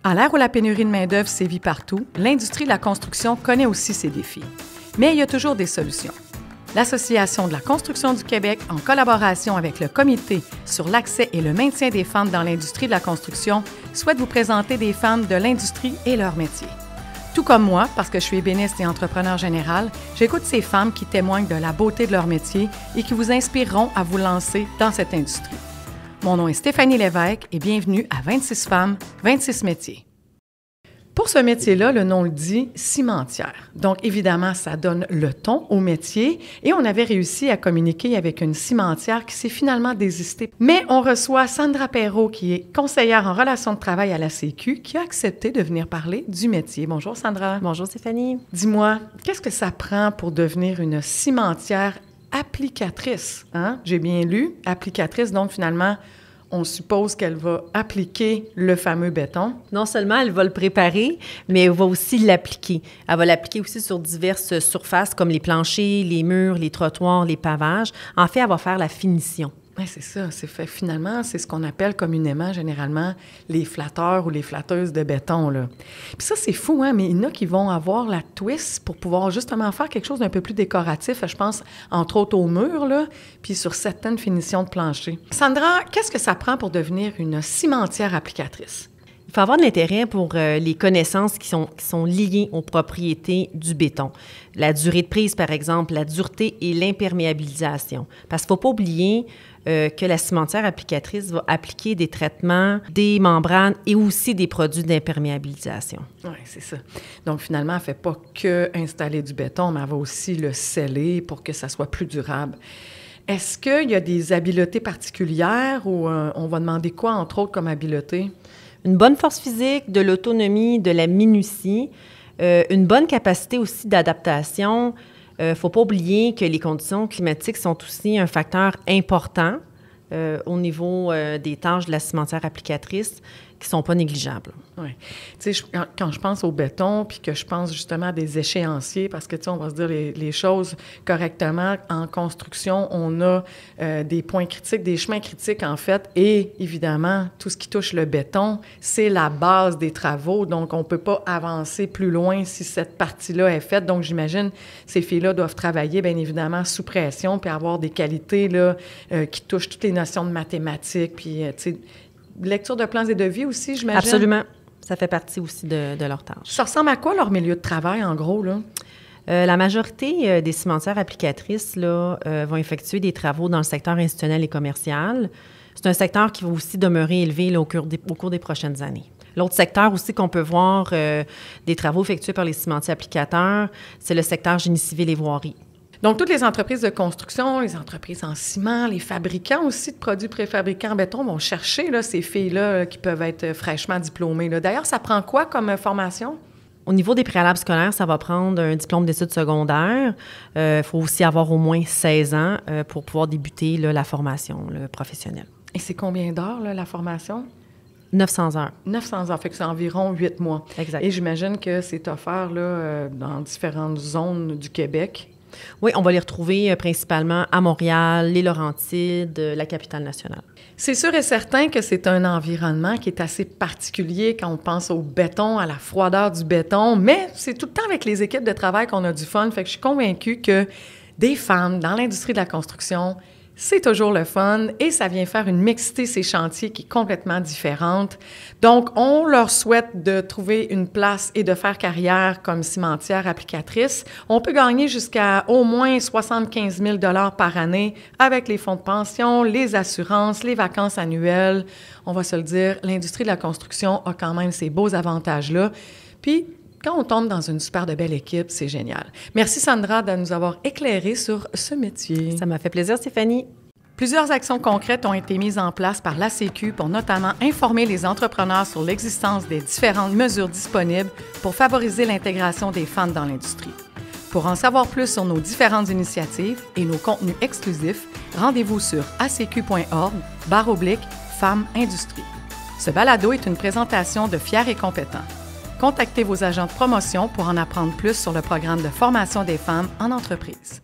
À l'ère où la pénurie de main-d'œuvre sévit partout, l'industrie de la construction connaît aussi ses défis. Mais il y a toujours des solutions. L'Association de la construction du Québec, en collaboration avec le Comité sur l'accès et le maintien des femmes dans l'industrie de la construction, souhaite vous présenter des femmes de l'industrie et leur métier. Tout comme moi, parce que je suis ébéniste et entrepreneur général, j'écoute ces femmes qui témoignent de la beauté de leur métier et qui vous inspireront à vous lancer dans cette industrie. Mon nom est Stéphanie Lévesque et bienvenue à 26 femmes, 26 métiers. Pour ce métier-là, le nom le dit, cimentière. Donc, évidemment, ça donne le ton au métier et on avait réussi à communiquer avec une cimentière qui s'est finalement désistée. Mais on reçoit Sandra Perrault, qui est conseillère en relations de travail à la Sécu, qui a accepté de venir parler du métier. Bonjour, Sandra. Bonjour, Stéphanie. Dis-moi, qu'est-ce que ça prend pour devenir une cimentière applicatrice? Hein? J'ai bien lu, applicatrice, donc finalement, on suppose qu'elle va appliquer le fameux béton. Non seulement elle va le préparer, mais elle va aussi l'appliquer. Elle va l'appliquer aussi sur diverses surfaces comme les planchers, les murs, les trottoirs, les pavages. En fait, elle va faire la finition. Oui, c'est ça. Finalement, c'est ce qu'on appelle communément, généralement, les flatteurs ou les flatteuses de béton, là. Puis ça, c'est fou, hein? Mais il y en a qui vont avoir la twist pour pouvoir justement faire quelque chose d'un peu plus décoratif, je pense, entre autres au mur, là, puis sur certaines finitions de plancher. Sandra, qu'est-ce que ça prend pour devenir une cimentière applicatrice? Il faut avoir de l'intérêt pour les connaissances qui sont liées aux propriétés du béton. La durée de prise, par exemple, la dureté et l'imperméabilisation. Parce qu'il ne faut pas oublier que la cimentière applicatrice va appliquer des traitements, des membranes et aussi des produits d'imperméabilisation. Oui, c'est ça. Donc, finalement, elle ne fait pas que installer du béton, mais elle va aussi le sceller pour que ça soit plus durable. Est-ce qu'il y a des habiletés particulières ou on va demander quoi, entre autres, comme habileté? Une bonne force physique, de l'autonomie, de la minutie, une bonne capacité aussi d'adaptation. Il ne faut pas oublier que les conditions climatiques sont aussi un facteur important au niveau des tâches de la cimentière applicatrice qui ne sont pas négligeables. Oui. Tu sais, quand je pense au béton, puis que je pense justement à des échéanciers, parce que, tu sais, on va se dire les choses correctement. En construction, on a des points critiques, des chemins critiques, en fait, et évidemment, tout ce qui touche le béton, c'est la base des travaux, donc on ne peut pas avancer plus loin si cette partie-là est faite. Donc, j'imagine, ces filles-là doivent travailler, bien évidemment, sous pression, puis avoir des qualités, là, qui touchent toutes les notions de mathématiques, puis, tu sais, lecture de plans et devis aussi, j'imagine? Absolument. Ça fait partie aussi de leur tâche. Ça ressemble à quoi, leur milieu de travail, en gros, là? La majorité des cimentières applicatrices là, vont effectuer des travaux dans le secteur institutionnel et commercial. C'est un secteur qui va aussi demeurer élevé là, au cours des prochaines années. L'autre secteur aussi qu'on peut voir des travaux effectués par les cimentiers applicateurs, c'est le secteur génie civil et voirie. Donc, toutes les entreprises de construction, les entreprises en ciment, les fabricants aussi de produits préfabriqués en béton vont chercher là, ces filles-là qui peuvent être fraîchement diplômées, là. D'ailleurs, ça prend quoi comme formation? Au niveau des préalables scolaires, ça va prendre un diplôme d'études secondaires. Il faut aussi avoir au moins 16 ans pour pouvoir débuter là, la formation professionnelle. Et c'est combien d'heures, là, la formation? 900 heures. 900 heures, fait que c'est environ 8 mois. Exact. Et j'imagine que c'est offert là, dans différentes zones du Québec. Oui, on va les retrouver principalement à Montréal, les Laurentides, la capitale nationale. C'est sûr et certain que c'est un environnement qui est assez particulier quand on pense au béton, à la froideur du béton, mais c'est tout le temps avec les équipes de travail qu'on a du fun. Fait que je suis convaincue que des femmes dans l'industrie de la construction, c'est toujours le fun et ça vient faire une mixité, ces chantiers, qui est complètement différente. Donc, on leur souhaite de trouver une place et de faire carrière comme cimentière applicatrice. On peut gagner jusqu'à au moins 75 000 $ par année avec les fonds de pension, les assurances, les vacances annuelles. On va se le dire, l'industrie de la construction a quand même ces beaux avantages-là. Puis, quand on tombe dans une super de belle équipe, c'est génial. Merci Sandra de nous avoir éclairé sur ce métier. Ça m'a fait plaisir, Stéphanie. Plusieurs actions concrètes ont été mises en place par la Sécu pour notamment informer les entrepreneurs sur l'existence des différentes mesures disponibles pour favoriser l'intégration des femmes dans l'industrie. Pour en savoir plus sur nos différentes initiatives et nos contenus exclusifs, rendez-vous sur acq.org/Femmes Industrie. Ce balado est une présentation de Fiers et compétents. Contactez vos agents de promotion pour en apprendre plus sur le programme de formation des femmes en entreprise.